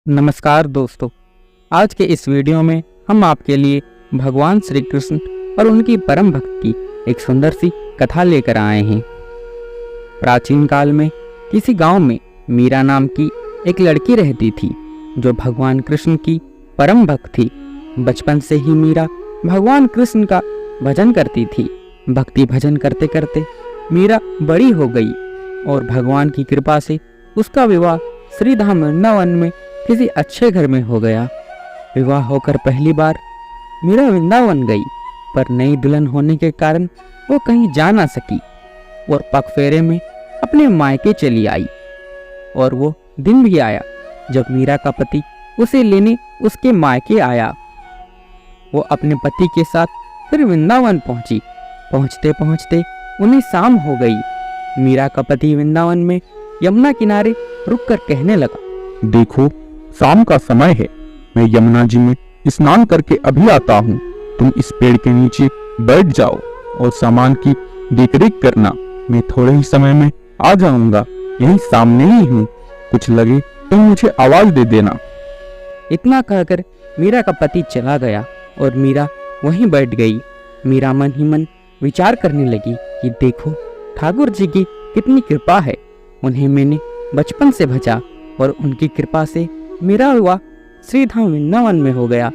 नमस्कार दोस्तों, आज के इस वीडियो में हम आपके लिए भगवान श्री कृष्ण और उनकी परम भक्त की एक सुंदर सी कथा लेकर आए हैं। प्राचीन काल में किसी गांव में मीरा नाम की एक लड़की रहती थी जो भगवान कृष्ण की परम भक्त थी। बचपन से ही मीरा भगवान कृष्ण का भजन करती थी। भक्ति भजन करते करते मीरा बड़ी हो गई और भगवान की कृपा से उसका विवाह श्रीधाम वृंदावन में किसी अच्छे घर में हो गया। विवाह होकर पहली बार मीरा वृंदावन गई, पर नई दुल्हन होने के कारण वो कहीं जा ना सकी और पगफेरे में अपने मायके चली आई। और वो दिन भी आया जब मीरा का पति उसे लेने उसके मायके आया। वो अपने पति के साथ फिर वृंदावन पहुंची। पहुंचते पहुंचते उन्हें शाम हो गई। मीरा का पति वृंदावन में यमुना किनारे रुककर कहने लगा, देखो शाम का समय है, मैं यमुना जी में स्नान करके अभी आता हूँ। तुम इस पेड़ के नीचे बैठ जाओ और सामान की देखरेख करना। मैं थोड़े ही समय में आ जाऊंगा, यहीं सामने ही हूँ। कुछ लगे तो मुझे आवाज दे देना। इतना कहकर मीरा का पति चला गया और मीरा वहीं बैठ गई। मीरा मन ही मन विचार करने लगी कि देखो ठाकुर जी की कितनी कृपा है। उन्हें मैंने बचपन से भजा और उनकी कृपा से मेरा विवाह श्रीधाम वृंदावन में हो गया।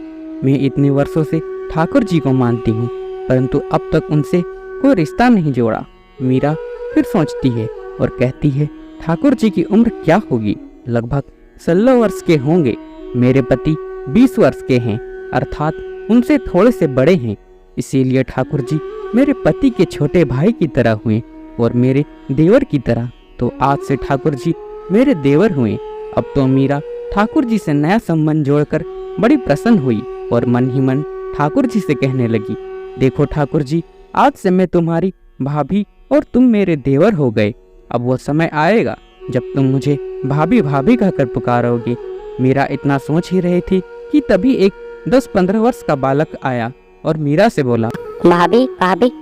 मैं इतने वर्षों से ठाकुर जी को मानती हूँ, परंतु अब तक उनसे कोई रिश्ता नहीं जोड़ा। मीरा फिर सोचती है और कहती है, ठाकुर जी की उम्र क्या होगी? लगभग 16 वर्ष के होंगे। मेरे पति 20 वर्ष के हैं, अर्थात उनसे थोड़े से बड़े हैं। इसीलिए ठाकुर जी मेरे पति के छोटे भाई की तरह हुए और मेरे देवर की तरह। तो आज से ठाकुर जी मेरे देवर हुए। अब तो मीरा ठाकुर जी से नया संबंध जोड़कर बड़ी प्रसन्न हुई और मन ही मन ठाकुर जी से कहने लगी, देखो ठाकुर जी, आज से मैं तुम्हारी भाभी और तुम मेरे देवर हो गए। अब वो समय आएगा जब तुम मुझे भाभी भाभी कहकर पुकारोगे। मीरा इतना सोच ही रही थी कि तभी एक 10-15 वर्ष का बालक आया और मीरा से बोला, भाभी भाभी।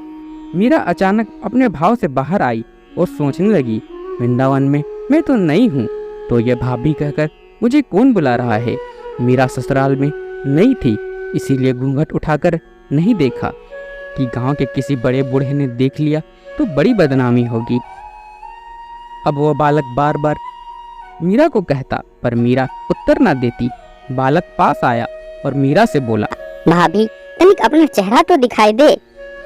मीरा अचानक अपने भाव से बाहर आई और सोचने लगी, वृंदावन में मैं तो नई हूँ, तो ये भाभी कहकर मुझे कौन बुला रहा है। मीरा ससुराल में नई थी, इसीलिए घूंघट उठाकर नहीं देखा कि गांव के किसी बड़े बूढ़े ने देख लिया तो बड़ी बदनामी होगी। अब वो बालक बार बार मीरा को कहता, पर मीरा उत्तर ना देती। बालक पास आया और मीरा से बोला, भाभी तनिक अपना चेहरा तो दिखाई दे।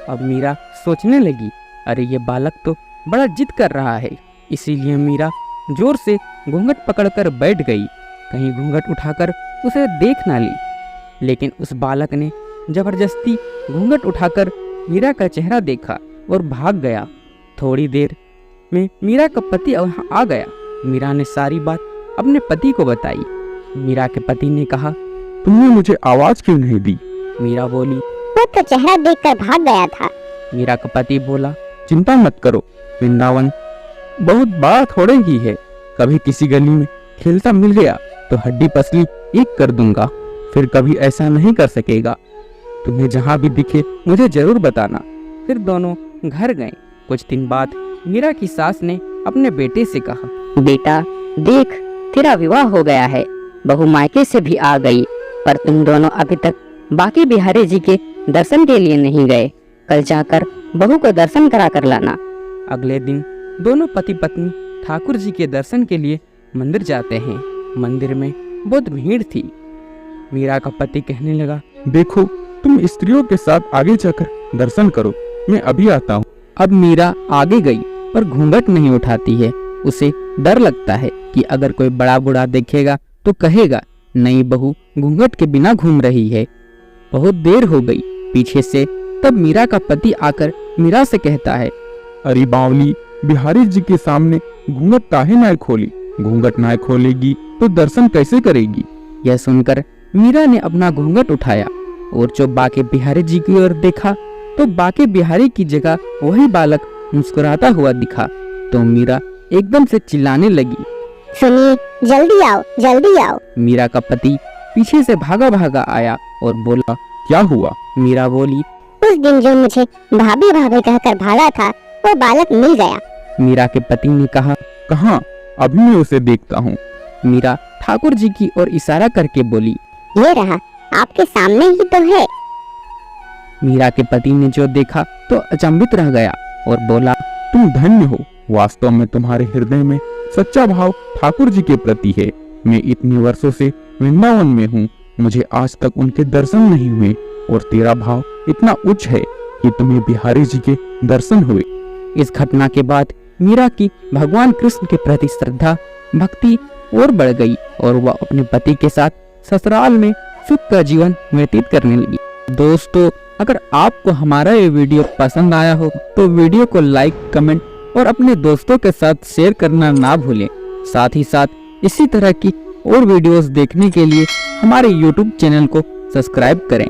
अब मीरा सोचने लगी, अरे ये बालक तो बड़ा जिद कर रहा है। इसीलिए मीरा जोर से घूंघट पकड़कर बैठ गई, कहीं घूंघट उठाकर उसे देख ना ली। लेकिन उस बालक ने जबरदस्ती घूंघट उठाकर मीरा का चेहरा देखा और भाग गया। थोड़ी देर में मीरा का पति वहाँ आ गया। मीरा ने सारी बात अपने पति को बताई। मीरा के पति ने कहा, तुमने मुझे आवाज क्यों नहीं दी? मीरा बोली, वो तो चेहरा देखकर भाग गया था। मीरा का पति बोला, चिंता मत करो, वृंदावन बहुत बड़ा थोड़े ही है। कभी किसी गली में खेलता मिल गया तो हड्डी पसली एक कर दूंगा, फिर कभी ऐसा नहीं कर सकेगा। तुम्हें जहाँ भी दिखे मुझे जरूर बताना। फिर दोनों घर गए। कुछ दिन बाद मीरा की सास ने अपने बेटे से कहा, बेटा देख, तेरा विवाह हो गया है, बहू मायके से भी आ गई, पर तुम दोनों अभी तक बाकी बिहारी जी के दर्शन के लिए नहीं गए। कल जाकर बहू को दर्शन करा कर लाना। अगले दिन दोनों पति पत्नी ठाकुर जी के दर्शन के लिए मंदिर जाते हैं। मंदिर में बहुत भीड़ थी। मीरा का पति कहने लगा, देखो तुम स्त्रियों के साथ आगे जाकर दर्शन करो, मैं अभी आता हूँ। अब मीरा आगे गई पर घूंघट नहीं उठाती है। उसे डर लगता है कि अगर कोई बड़ा बूढ़ा देखेगा तो कहेगा, नई बहू घूंघट के बिना घूम रही है। बहुत देर हो गई पीछे से। तब मीरा का पति आकर मीरा से कहता है, अरे बावली, बिहारी जी के सामने घूंघट काहे ना खोली? घूंघट ना खोलेगी तो दर्शन कैसे करेगी? यह सुनकर मीरा ने अपना घूंघट उठाया और जो बाके बिहारी जी की ओर देखा तो बाके बिहारी की जगह वही बालक मुस्कुराता हुआ दिखा। तो मीरा एकदम से चिल्लाने लगी, सुनिए, जल्दी आओ जल्दी आओ। मीरा का पति पीछे से भागा भागा आया और बोला, क्या हुआ? मीरा बोली, उस दिन जो मुझे भाभी भाभी कहकर भागा था, वो बालक मिल गया। मीरा के पति ने कहा, कहाँ? अभी मैं उसे देखता हूँ। मीरा ठाकुर जी की ओर इशारा करके बोली। ये रहा, आपके सामने ही तो है। मीरा के पति ने जो देखा तो अचंभित रह गया और बोला, तुम धन्य हो। वास्तव में तुम्हारे हृदय में सच्चा भाव ठाकुर जी के प्रति है। मैं इतने वर्षों से वृंदावन में हूँ, मुझे आज तक उनके दर्शन नहीं हुए और तेरा भाव इतना उच्च है कि तुम्हें बिहारी जी के दर्शन हुए। इस घटना के बाद मीरा की भगवान कृष्ण के प्रति श्रद्धा भक्ति और बढ़ गई और वह अपने पति के साथ ससुराल में सुख का जीवन व्यतीत करने लगी। दोस्तों, अगर आपको हमारा ये वीडियो पसंद आया हो तो वीडियो को लाइक, कमेंट और अपने दोस्तों के साथ शेयर करना ना भूलें। साथ ही साथ इसी तरह की और वीडियोस देखने के लिए हमारे YouTube चैनल को सब्सक्राइब करें।